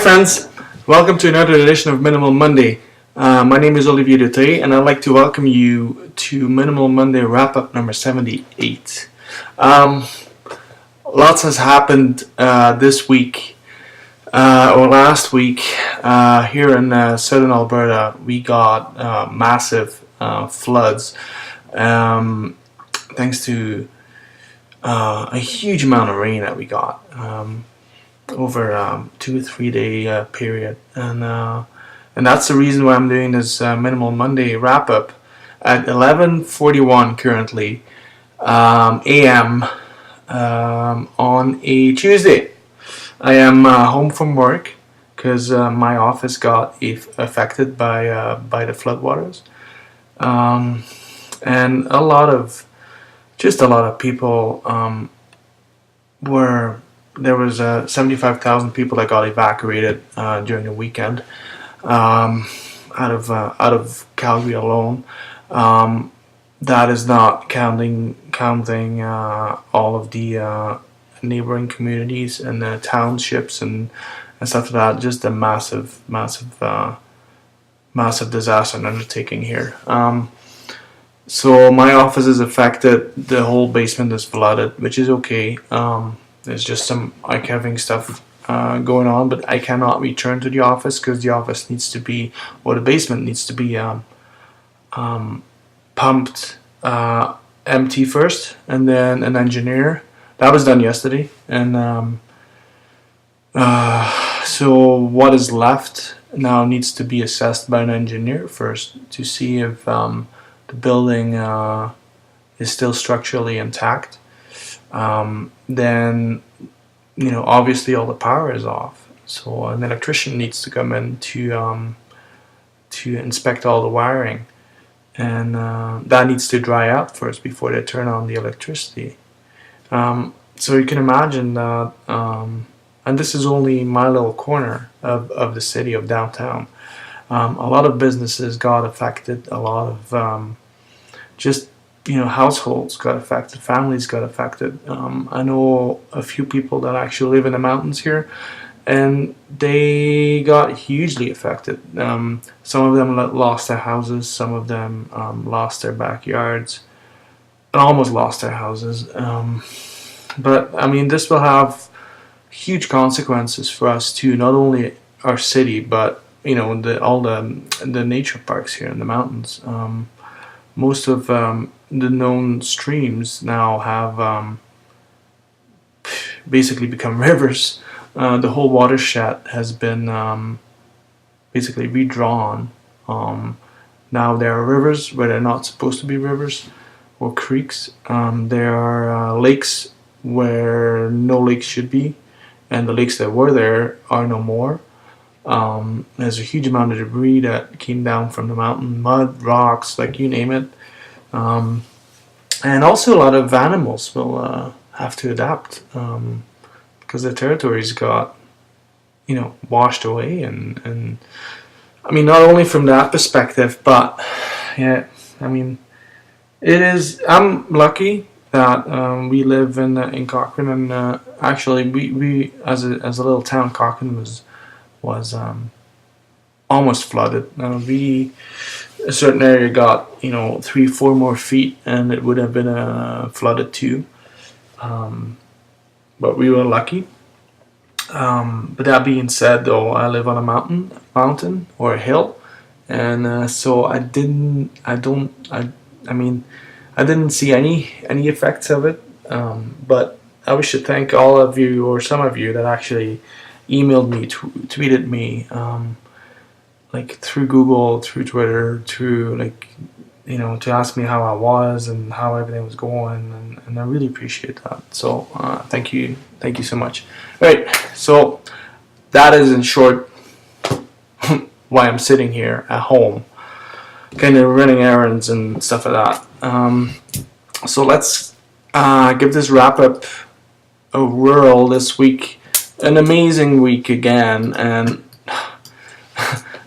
friends, welcome to another edition of Minimal Monday. My name is Olivier today, and I'd like to welcome you to Minimal Monday wrap-up number 78. Lots has happened this week, or last week, here in southern Alberta. We got massive floods, thanks to a huge amount of rain that we got. Over 2 or 3 day period, and that's the reason why I'm doing this Minimal Monday wrap up at 11:41 currently a.m. On a Tuesday. I am home from work because my office got affected by the floodwaters, and a lot of people were. There was 75,000 people that got evacuated during the weekend out of Calgary alone. That is not counting all of the neighboring communities and the townships and stuff like that. Just a massive disaster and undertaking here. So my office is affected. The whole basement is flooded, which is okay. There's just some archiving stuff going on, but I cannot return to the office because the office needs to be, or the basement needs to be pumped empty first, and then an engineer. That was done yesterday, and so what is left now needs to be assessed by an engineer first to see if the building is still structurally intact. Then, obviously all the power is off, so an electrician needs to come in to inspect all the wiring, and that needs to dry out first before they turn on the electricity. So you can imagine that, and this is only my little corner of the city of downtown. A lot of businesses got affected, a lot of households got affected, families got affected. I know a few people that actually live in the mountains here, and they got hugely affected. Some of them lost their houses, some of them lost their backyards, and almost lost their houses. But I mean, this will have huge consequences for us too, not only our city, but all the nature parks here in the mountains. Most of the known streams now have basically become rivers. The whole watershed has been basically redrawn. Now there are rivers where they're not supposed to be rivers, or creeks. There are lakes where no lakes should be, and the lakes that were there are no more. There's a huge amount of debris that came down from the mountain, mud, rocks, like you name it. And also a lot of animals will have to adapt because their territories got washed away, and I mean, not only from that perspective, but yeah, I mean, I'm lucky that we live in Cochrane, and actually we as a little town, Cochrane was almost flooded. A certain area got 3-4 more feet, and it would have been flooded too. But we were lucky. But that being said, though, I live on a mountain or a hill, and so I didn't see any effects of it. But I wish to thank all of you, or some of you, that actually emailed me, tweeted me, like through Google, through Twitter, through to ask me how I was and how everything was going, and I really appreciate that. So thank you so much. All right, so that is in short why I'm sitting here at home, kind of running errands and stuff like that. So let's give this wrap up a whirl this week. An amazing week again, and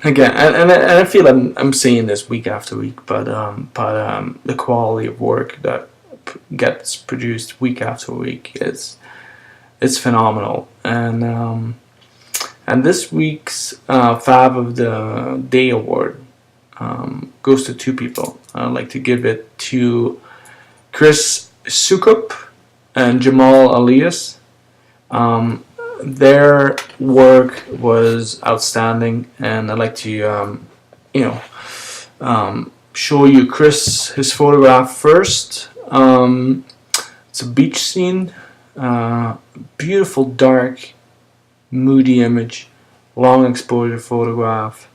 again, and I feel I'm saying this week after week, but the quality of work that gets produced week after week is phenomenal, and And this week's Fab of the Day award goes to two people. I'd like to give it to Chris Sukup and Jamal Elias. Their work was outstanding, and I'd like to, show you his photograph first. It's a beach scene, beautiful dark, moody image, long exposure photograph,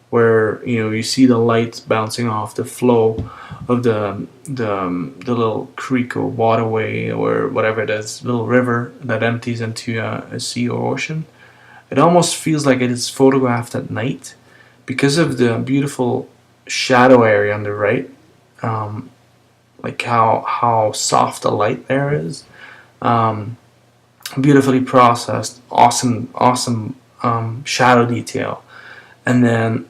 where you see the lights bouncing off the flow of the little creek or waterway or whatever it is, little river that empties into a sea or ocean. It almost feels like it is photographed at night because of the beautiful shadow area on the right, like how soft the light there is. Beautifully processed, awesome shadow detail, and then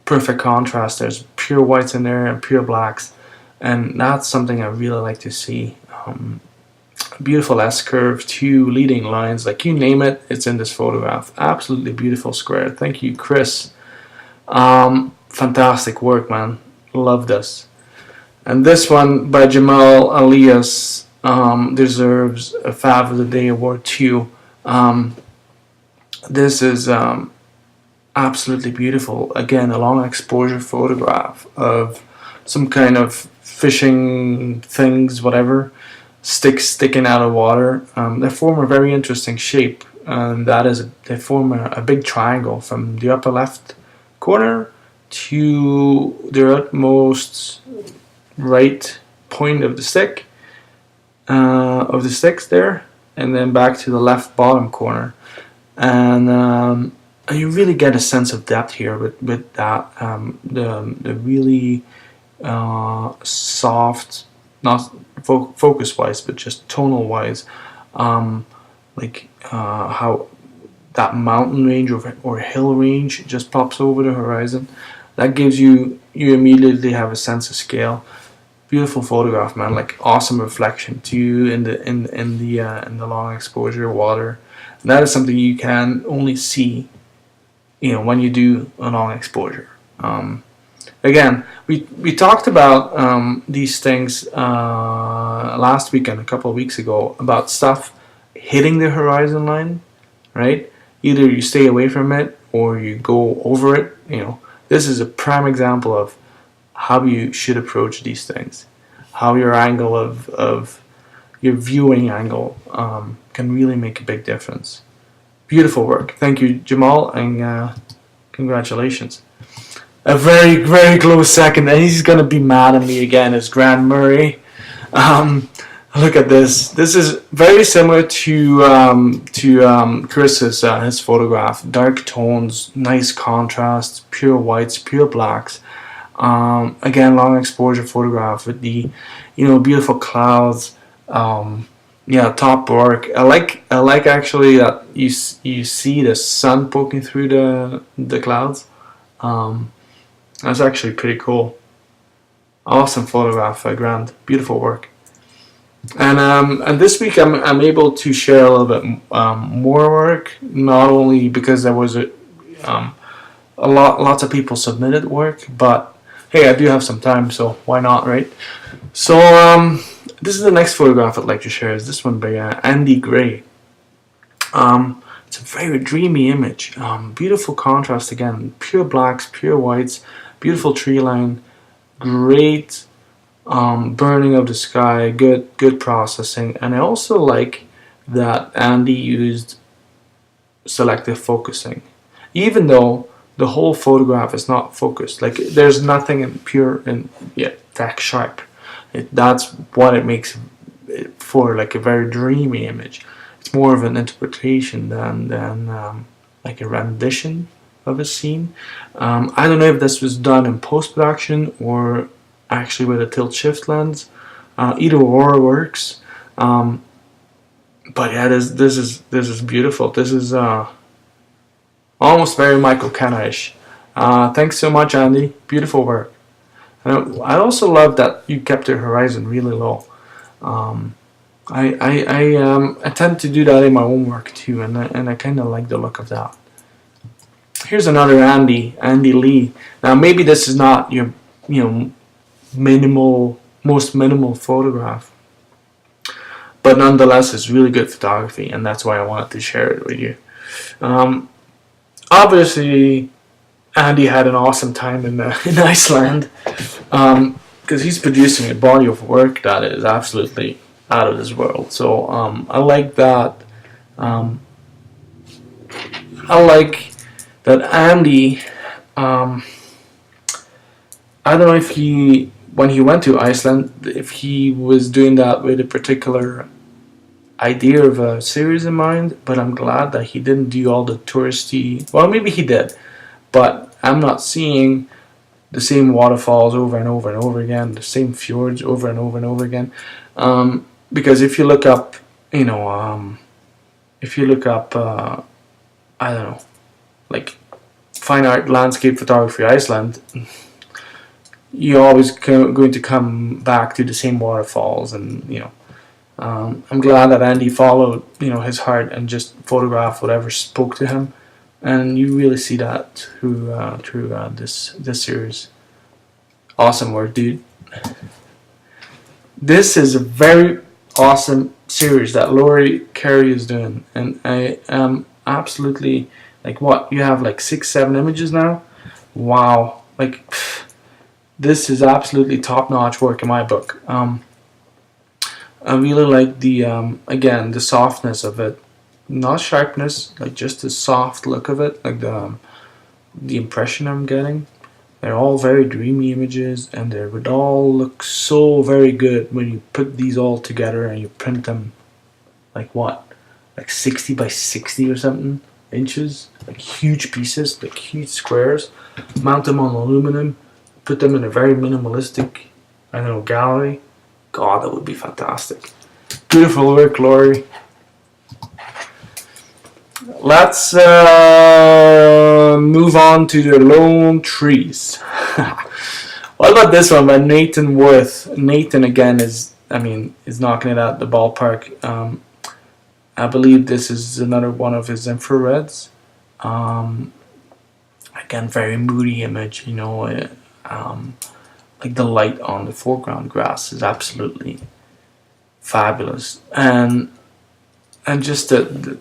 perfect contrast. There's pure whites in there and pure blacks, and that's something I really like to see. Beautiful S-curve, two leading lines, like you name it, it's in this photograph. Absolutely beautiful square. Thank you, Chris. Fantastic work, man. Love this. And this one by Jamal Elias deserves a Fab of the Day award too. This is absolutely beautiful. Again, a long exposure photograph of some kind of fishing things, whatever, sticks sticking out of water. They form a very interesting shape, and they form a big triangle from the upper left corner to the utmost right point of the stick, of the sticks there, and then back to the left bottom corner, and you really get a sense of depth here with that, the really soft, not focus wise, but just tonal wise, how that mountain range or hill range just pops over the horizon. That gives you immediately have a sense of scale. Beautiful photograph, man. Like awesome reflection too in the long exposure water. And that is something you can only see, when you do a long exposure. Again, we talked about these things last weekend, a couple of weeks ago, about stuff hitting the horizon line, right? Either you stay away from it or you go over it. This is a prime example of how you should approach these things, how your angle of your viewing angle can really make a big difference. Beautiful work. Thank you, Jamal, and congratulations. A very, very close second, and he's going to be mad at me again, is Grant Murray. Look at this. This is very similar to Chris's his photograph. Dark tones, nice contrast, pure whites, pure blacks. Again, long exposure photograph with the beautiful clouds. Top work. I like actually that you see the sun poking through the clouds. That's actually pretty cool. Awesome photograph, Grant. Beautiful work. And this week I'm able to share a little bit more work, not only because there was lots of people submitted work, but hey, I do have some time, so why not, right? So this is the next photograph I'd like to share. Is this one by Andy Gray. It's a very dreamy image. Beautiful contrast again, pure blacks, pure whites, beautiful tree line, great burning of the sky, good processing, and I also like that Andy used selective focusing, even though the whole photograph is not focused. Like there's nothing in pure and that sharp. That's what it makes it for like a very dreamy image. It's more of an interpretation than like a rendition of a scene. I don't know if this was done in post-production or actually with a tilt shift lens. Either or works. But yeah, this is beautiful. This is almost very Michael Kenna-ish. Thanks so much, Andy. Beautiful work. And I also love that you kept your horizon really low. I tend to do that in my own work too, and I kind of like the look of that. Here's another Andy Lee. Now maybe this is not your, most minimal photograph, but nonetheless it's really good photography, and that's why I wanted to share it with you. Um, Obviously, Andy had an awesome time in Iceland, because he's producing a body of work that is absolutely out of this world. So I like that. Um, I like that Andy. Um, I don't know if when he went to Iceland, if he was doing that with a particular idea of a series in mind, but I'm glad that he didn't do all the touristy. Well, maybe he did, but I'm not seeing the same waterfalls over and over and over again, the same fjords over and over and over again. Because if you look up, I don't know, like fine art landscape photography Iceland, you're always going to come back to the same waterfalls, and I'm glad that Andy followed his heart and just photographed whatever spoke to him, and you really see that through this series. Awesome work, dude. This is a very awesome series that Laurie Carey is doing, and I am absolutely what you have 6-7 images now. Wow, this is absolutely top-notch work in my book. I really like the again, the softness of it, not sharpness, just the soft look of it, the impression I'm getting. They're all very dreamy images, and they would all look so very good when you put these all together and you print them 60 by 60 or something inches, huge pieces, huge squares, mount them on aluminum, put them in a very minimalistic, gallery. God, that would be fantastic. Beautiful work, Laurie. Let's move on to the lone trees. What about this one by Nathan Worth? Nathan again is knocking it out the ballpark. I believe this is another one of his infrareds. Again, very moody image. The light on the foreground grass is absolutely fabulous, and just the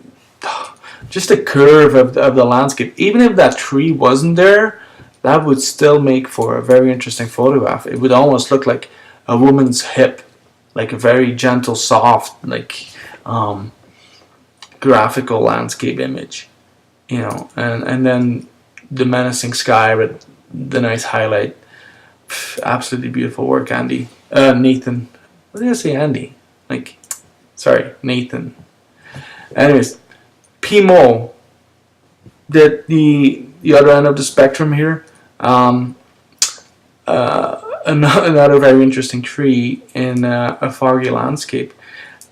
curve of the landscape. Even if that tree wasn't there, that would still make for a very interesting photograph. It would almost look like a woman's hip, a very gentle, soft, graphical landscape image, and then the menacing sky with the nice highlight. Absolutely beautiful work, Andy. Nathan. What did I say, Andy? Sorry, Nathan. Anyways, P-Mo did the other end of the spectrum here. Another very interesting tree in a foggy landscape.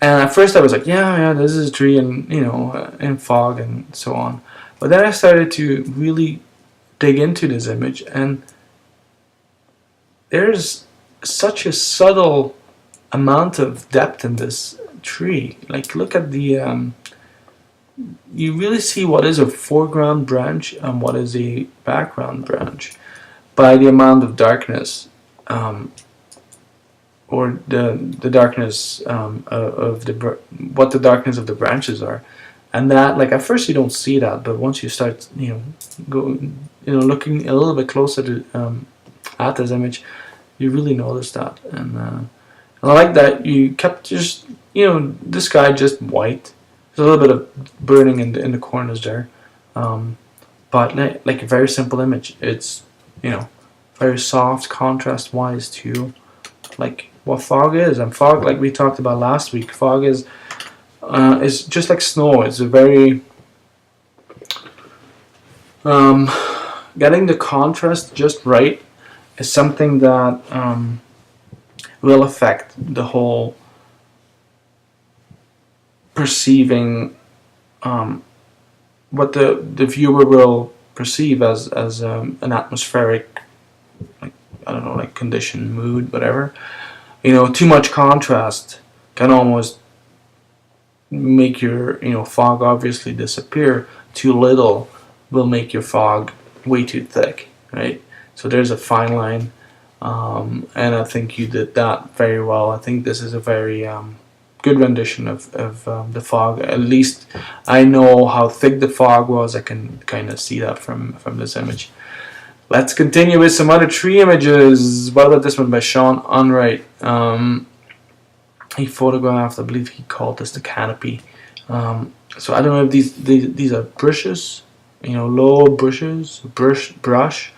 And at first I was like, yeah, this is a tree, and in fog and so on. But then I started to really dig into this image, and there's such a subtle amount of depth in this tree. Look at the you really see what is a foreground branch and what is a background branch by the amount of darkness, or the darkness of what the darkness of the branches are. And that, at first you don't see that, but once you start looking a little bit closer to at this image, you really notice that. And I like that you kept just this guy just white. There's a little bit of burning in the corners there, but a very simple image. It's very soft, contrast wise to what fog is. And fog, like we talked about last week, fog is just like snow. It's a very getting the contrast just right is something that will affect the whole perceiving, what the viewer will perceive as an atmospheric, condition, mood, whatever. Too much contrast can almost make your fog obviously disappear. Too little will make your fog way too thick, right? So there's a fine line, and I think you did that very well. I think this is a very good rendition of the fog. At least I know how thick the fog was. I can kind of see that from this image. Let's continue with some other tree images. What about this one by Sean Unright? He photographed, I believe he called this the canopy. So I don't know if these are bushes, low bushes, brush,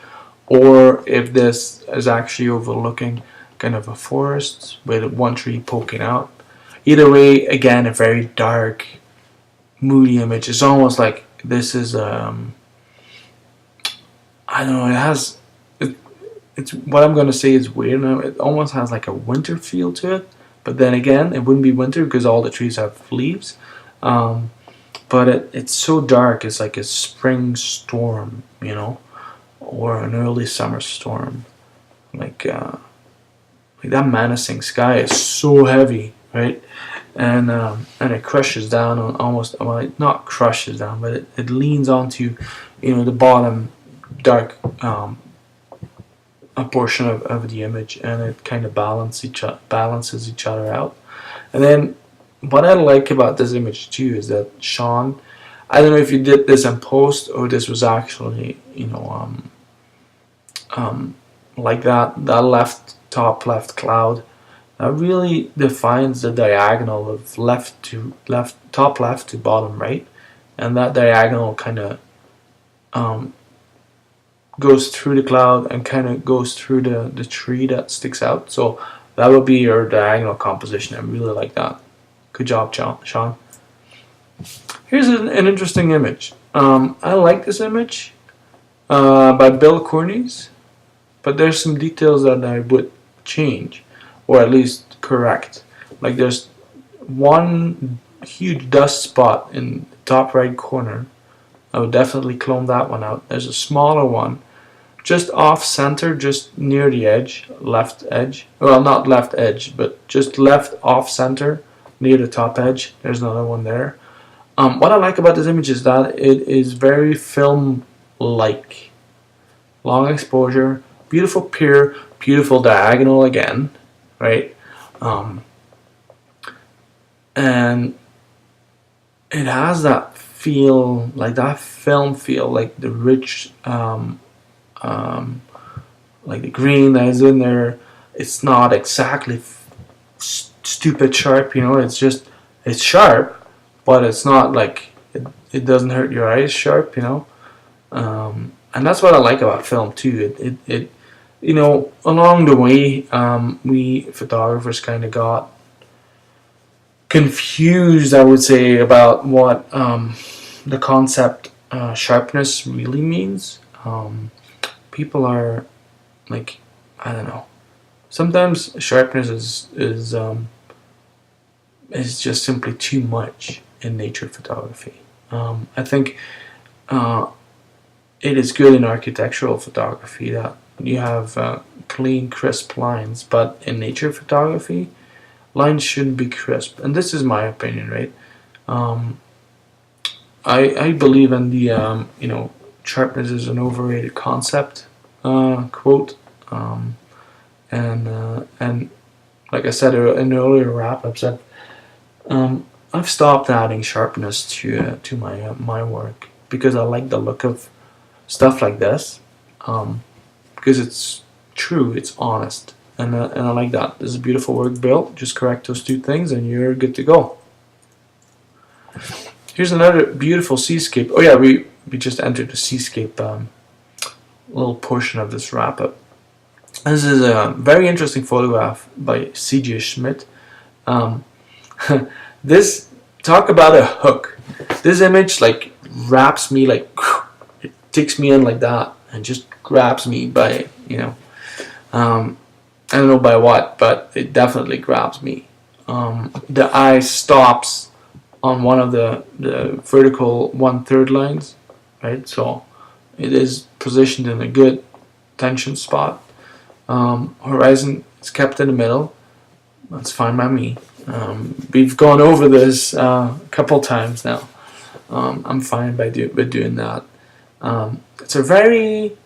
or if this is actually overlooking kind of a forest with one tree poking out. Either way, again, a very dark, moody image. It's almost like this is I don't know. It's what I'm gonna say is weird now. It almost has like a winter feel to it, but then again, it wouldn't be winter because all the trees have leaves. But it's so dark. It's like a spring storm, or an early summer storm. Like that menacing sky is so heavy, right? And it crushes down on almost, well, not crushes down, but it leans onto, the bottom dark a portion of the image, and it kind of balances each other out. And then what I like about this image too is that Sean, I don't know if you did this in post or this was actually like that top left cloud that really defines the diagonal of top left to bottom right, and that diagonal kind of goes through the cloud and kind of goes through the tree that sticks out. So that would be your diagonal composition. I really like that. Good job, Sean. Here's an interesting image. I like this image by Bill Courneys, but there's some details that I would change, or at least correct. Like there's one huge dust spot in the top right corner. I would definitely clone that one out. There's a smaller one just off center, just near the edge, left edge. Well, not left edge, but just left off center near the top edge. There's another one there. What I like about this image is that it is very film-like. Long exposure, beautiful peer, beautiful diagonal again, right? And it has that feel, like that film feel, like the rich, like the green that is in there. It's not exactly stupid sharp, it's sharp, but it's not like it doesn't hurt your eyes sharp, and that's what I like about film too. It along the way, we photographers kind of got confused, I would say, about what the concept sharpness really means. People are like, I don't know. Sometimes sharpness is just simply too much in nature photography. I think it is good in architectural photography that you have clean, crisp lines, but in nature photography, lines shouldn't be crisp. And this is my opinion, right? I believe in the sharpness is an overrated concept quote, and like I said in earlier wrap-ups, I've stopped adding sharpness to my work because I like the look of stuff like this, because it's true, it's honest, and I like that. This is beautiful work, Bill. Just correct those two things and you're good to go. Here's another beautiful seascape. Oh yeah, we just entered the seascape little portion of this wrap-up. This is a very interesting photograph by C.J. Schmidt. This, talk about a hook. This image like wraps me, like it takes me in like that and just grabs me by, I don't know by what, but it definitely grabs me. The eye stops on one of the vertical 1/3 lines, right? So it is positioned in a good tension spot. Horizon is kept in the middle. That's fine by me. We've gone over this a couple times now. I'm fine with doing that. It's a very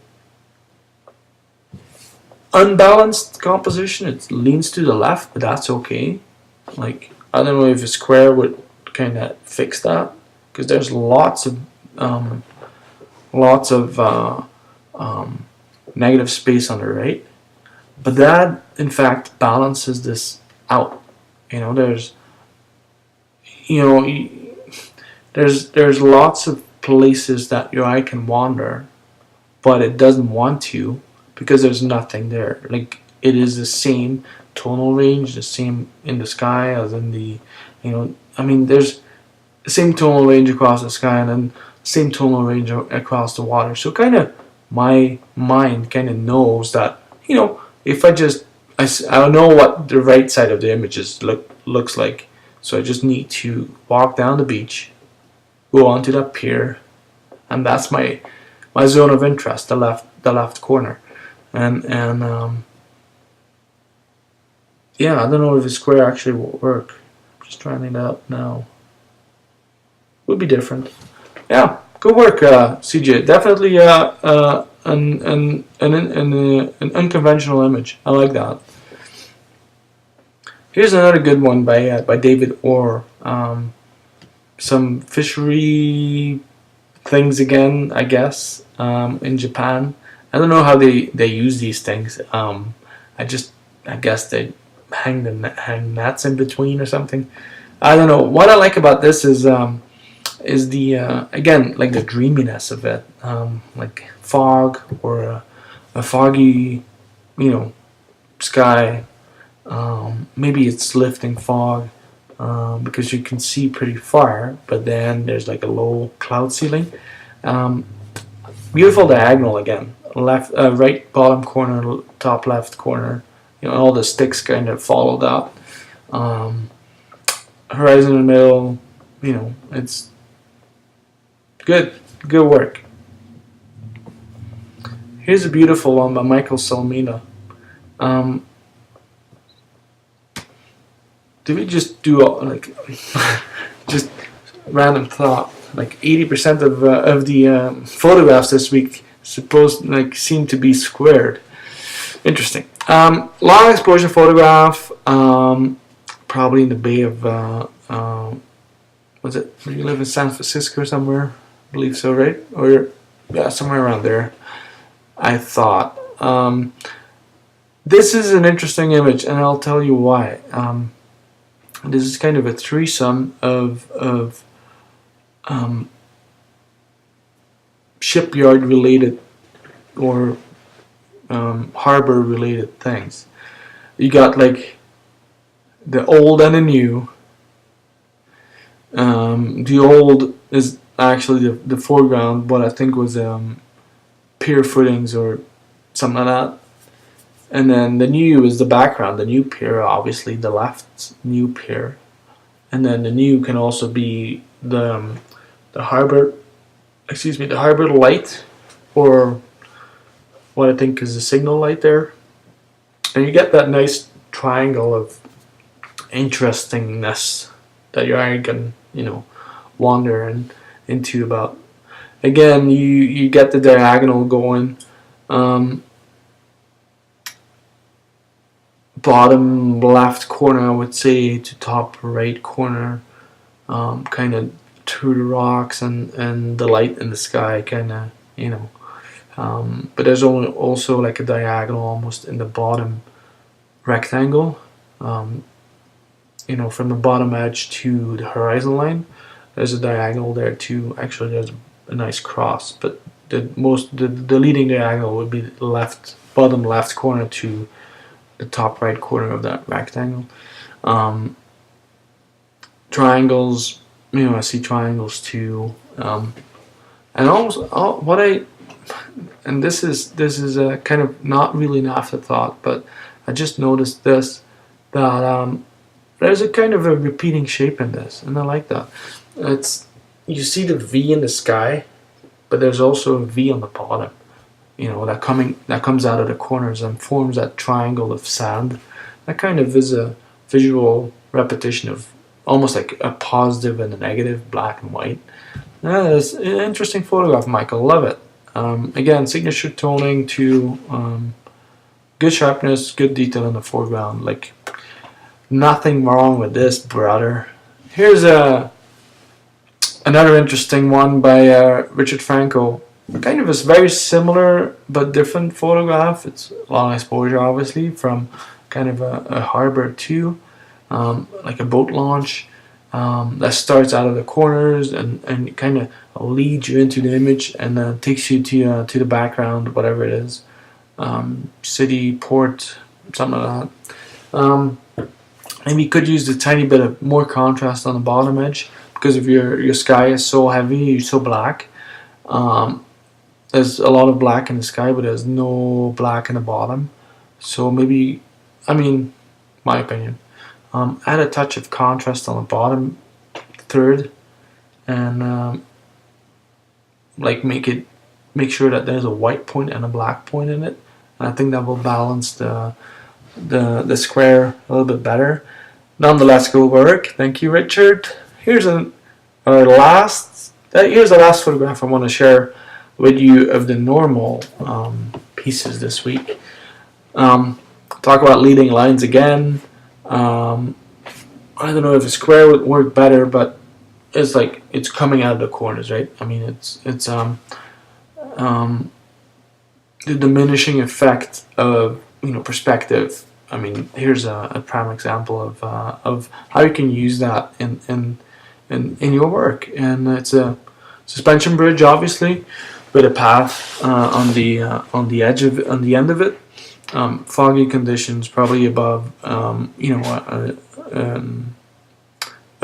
unbalanced composition. It leans to the left, but that's okay. Like, I don't know if a square would kind of fix that, because there's lots of negative space on the right, but that in fact balances this out. You know, you know there's lots of places that your eye can wander, but it doesn't want to, because there's nothing there. Like, it is the same tonal range, the same in the sky as in the, I mean, there's the same tonal range across the sky, and then same tonal range across the water. So kind of my mind kind of knows that, if I know what the right side of the images looks like. So I just need to walk down the beach, go onto that pier, and that's my zone of interest, the left corner. And yeah, I don't know if a square actually will work. I'm just trying it out now. Would be different. Yeah, good work, CJ. Definitely an unconventional image. I like that. Here's another good one by David Orr. Some fishery things again, I guess, in Japan. I don't know how they use these things. I guess they hang nets in between or something. I don't know. What I like about this is the again, like the dreaminess of it, like fog or a foggy, sky. Maybe it's lifting fog, because you can see pretty far, but then there's like a low cloud ceiling. Beautiful diagonal again, left, right bottom corner, top left corner. All the sticks kind of follow that. Horizon in the middle. It's good work. Here's a beautiful one by Michael Salmina. Did we just do just random thought? Like 80% of the photographs this week seem to be squared. Interesting. Long exposure photograph. Probably in the Bay of was it? Do you live in San Francisco or somewhere? I believe so, right? Or yeah, somewhere around there. I thought. This is an interesting image, and I'll tell you why. This is kind of a threesome of shipyard related or harbor related things. You got like the old and the new. The old is actually the foreground, what I think was pier footings or something like that. And then the new is the background, the new pier, obviously the left new pier. And then the new can also be the harbor, the harbor light, or what I think is the signal light there. And you get that nice triangle of interestingness that your eye can, wander into about. Again, you get the diagonal going. Bottom left corner, I would say, to top right corner, kind of through the rocks and the light in the sky, kind of, but there's also like a diagonal almost in the bottom rectangle, from the bottom edge to the horizon line. There's a diagonal there too. Actually, there's a nice cross, but the leading diagonal would be the bottom left corner to the top right corner of that rectangle. Triangles, I see triangles too, and almost and this is a kind of not really an afterthought, but I just noticed this, that there's a kind of a repeating shape in this, and I like that. You see the V in the sky, but there's also a V on the bottom. That comes out of the corners and forms that triangle of sand. That kind of is a visual repetition of almost like a positive and a negative, black and white. It's an interesting photograph, Michael. Love it. Again, signature toning to good sharpness, good detail in the foreground. Like, nothing wrong with this, brother. Here's another interesting one by Richard Franco. Kind of a very similar but different photograph. It's long exposure, obviously, from kind of a harbor to like a boat launch that starts out of the corners and kind of leads you into the image and takes you to the background, whatever it is, city, port, something like that. Maybe you could use a tiny bit of more contrast on the bottom edge because if your sky is so heavy, you're so black. There's a lot of black in the sky, but there's no black in the bottom. So maybe, I mean, my opinion, add a touch of contrast on the bottom third, and like make sure that there's a white point and a black point in it. And I think that will balance the square a little bit better. Nonetheless, good work. Thank you, Richard. Here's the last photograph I want to share with you of the normal pieces this week. Talk about leading lines again. I don't know if a square would work better, but it's like it's coming out of the corners, right? I mean, it's the diminishing effect of perspective. I mean, here's a prime example of how you can use that in your work, and it's a suspension bridge, obviously, with a path on the edge of on the end of it. Foggy conditions, probably above a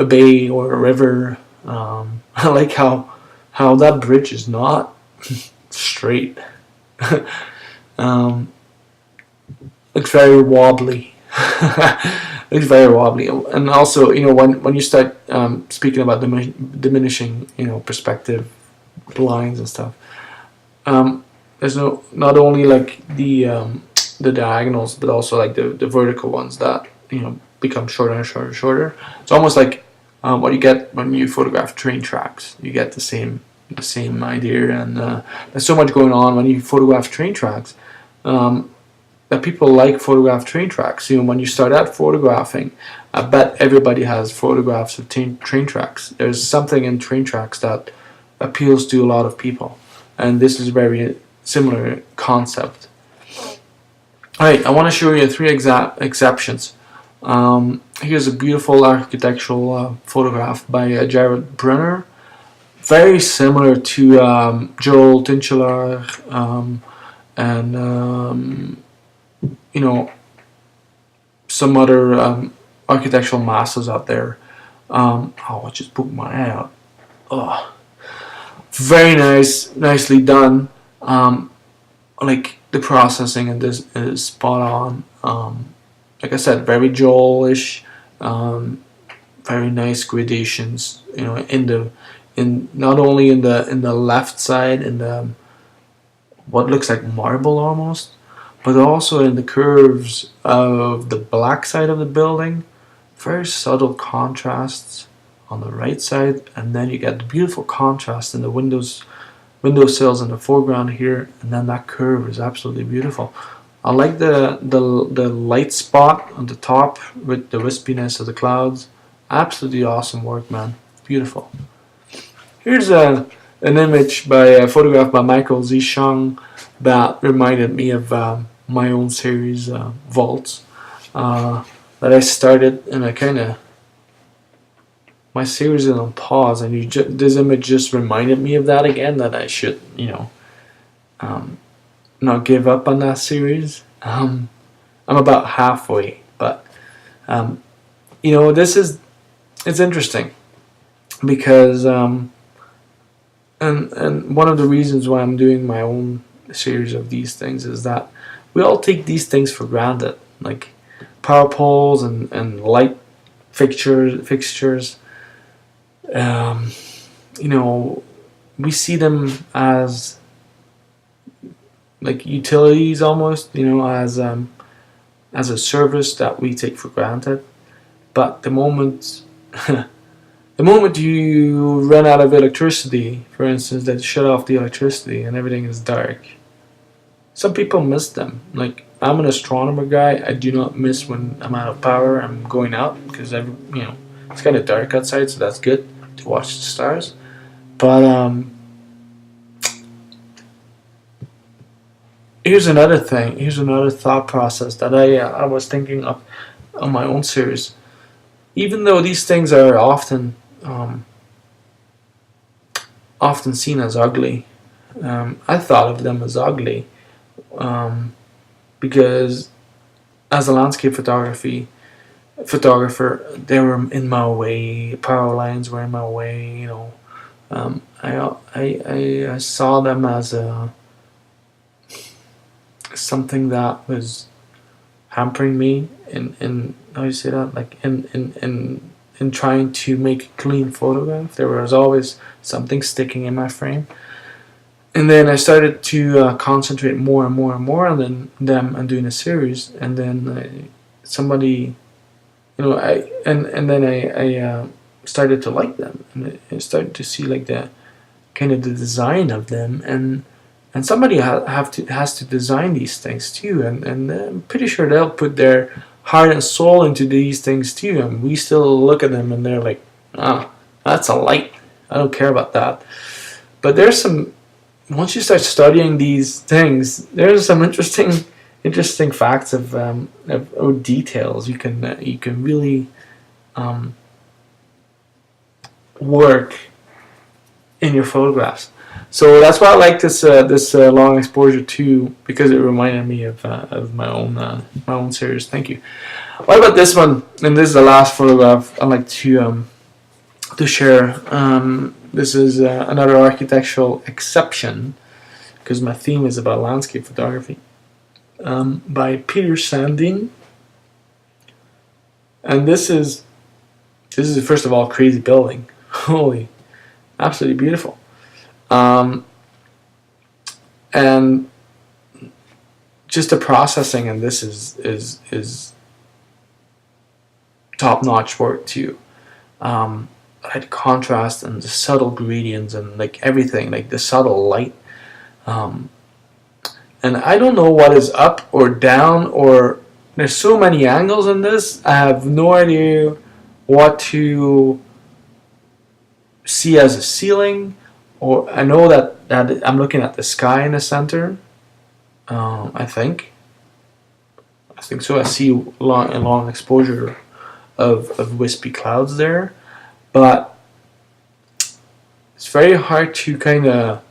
bay or a river. I like how that bridge is not straight. Looks very wobbly. Looks very wobbly, and also when you start speaking about diminishing perspective lines and stuff. There's not only like the diagonals, but also like the vertical ones that become shorter and shorter and shorter. It's almost like what you get when you photograph train tracks. You get the same idea, and there's so much going on when you photograph train tracks that people like photograph train tracks. When you start out photographing, I bet everybody has photographs of train tracks. There's something in train tracks that appeals to a lot of people, and this is a very similar concept. Alright, I want to show you three exceptions. Here's a beautiful architectural photograph by Jared Brunner, very similar to Joel Tinchler and some other architectural masters out there. I just poked my eye out. Oh, very nicely done. Like the processing in this is spot on. Like I said, very Joel-ish. Very nice gradations. In not only in the left side, in the what looks like marble almost, but also in the curves of the black side of the building. Very subtle contrasts on the right side, and then you get the beautiful contrast in the windowsills in the foreground here, and then that curve is absolutely beautiful. I like the light spot on the top with the wispiness of the clouds. Absolutely awesome work, man. Beautiful. Here's an image by a photograph by Michael Zishang that reminded me of my own series, Vaults, that I started, and my series is on pause, and this image just reminded me of that again, that I should, not give up on that series. I'm about halfway, but it's interesting because and one of the reasons why I'm doing my own series of these things is that we all take these things for granted, like power poles and light fixtures. We see them as like utilities almost, as a service that we take for granted. But the moment the moment you run out of electricity, for instance, that shut off the electricity and everything is dark, some people miss them. Like, I'm an astronomer guy. I do not miss when I'm out of power. I'm going out because it's kind of dark outside, so that's good to watch the stars. But here's another thing. Here's another thought process that I was thinking of on my own series. Even though these things are um, often seen as ugly, I thought of them as ugly um, because as a landscape photographer, they were in my way. Power lines were in my way. I saw them as something that was hampering me in how you say that, like in trying to make a clean photograph. There was always something sticking in my frame. And then I started to concentrate more and more and more on them and doing a series. And then somebody, I started to like them, and I started to see like the kind of the design of them, and somebody has to design these things too, and I'm pretty sure they'll put their heart and soul into these things too. And we still look at them and they're like, that's a light. I don't care about that. But there's some once you start studying these things, there's some interesting facts of details you can really work in your photographs. So that's why I like this long exposure too, because it reminded me of my own series. Thank you. What about this one? And this is the last photograph I like to share. This is another architectural exception, because my theme is about landscape photography, by Peter Sandin. And this is first of all crazy building. Holy, absolutely beautiful. And just the processing, and this is top notch work too. Like contrast and the subtle gradients and like everything, like the subtle light. And I don't know what is up or down, or there's so many angles in this. I have no idea what to see as a ceiling, or I know that I'm looking at the sky in the center. I think so. I see a long exposure of wispy clouds there, but it's very hard to kind of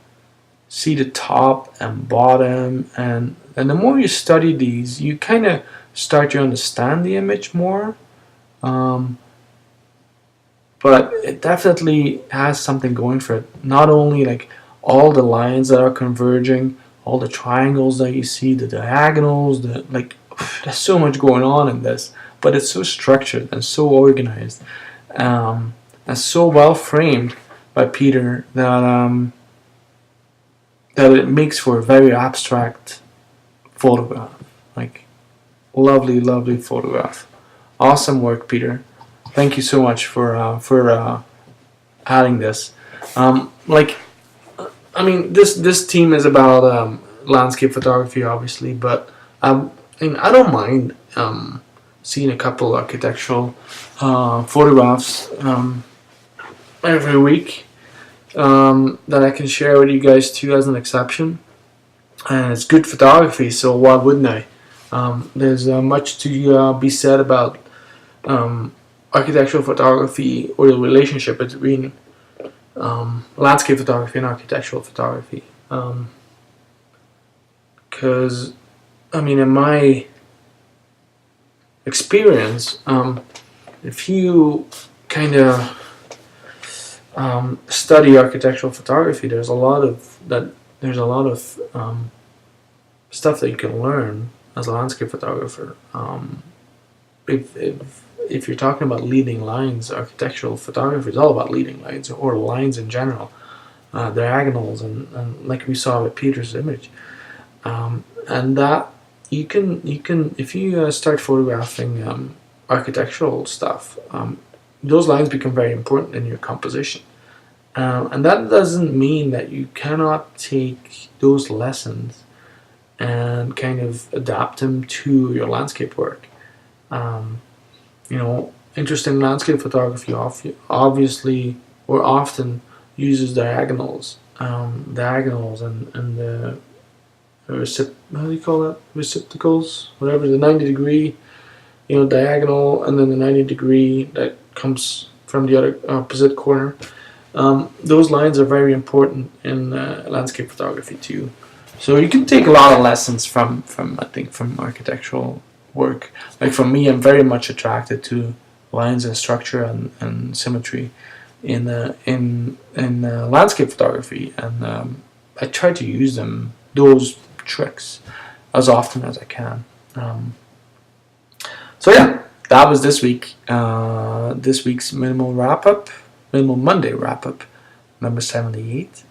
see the top and bottom, and the more you study these, you kind of start to understand the image more. But it definitely has something going for it. Not only like all the lines that are converging, all the triangles that you see, the diagonals, there's so much going on in this, but it's so structured and so organized, and so well framed by Peter that it makes for a very abstract photograph. Like, lovely, lovely photograph. Awesome work, Peter. Thank you so much for adding this. This team is about landscape photography, obviously, but I don't mind seeing a couple architectural photographs every week that I can share with you guys too as an exception. And it's good photography, so why wouldn't I? There's much to be said about architectural photography, or the relationship between landscape photography and architectural photography. Because, in my experience, if you kind of study architectural photography, there's a lot of stuff that you can learn as a landscape photographer. If you're talking about leading lines, architectural photography is all about leading lines, or lines in general, diagonals, and like we saw with Peter's image, and that you can if you start photographing architectural stuff, those lines become very important in your composition. And that doesn't mean that you cannot take those lessons and kind of adapt them to your landscape work. Um, Interesting landscape photography obviously or often uses diagonals and the how do you call that, receptacles, whatever, the 90 degree diagonal, and then the 90 degree that comes from the other opposite corner. Those lines are very important in landscape photography too. So you can take a lot of lessons from I think from architectural work. Like for me, I'm very much attracted to lines and structure and symmetry in landscape photography, and I try to use those tricks as often as I can. So yeah, that was this week. This week's Minimal Monday wrap up, number 78,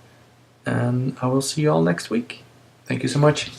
and I will see you all next week. Thank you so much.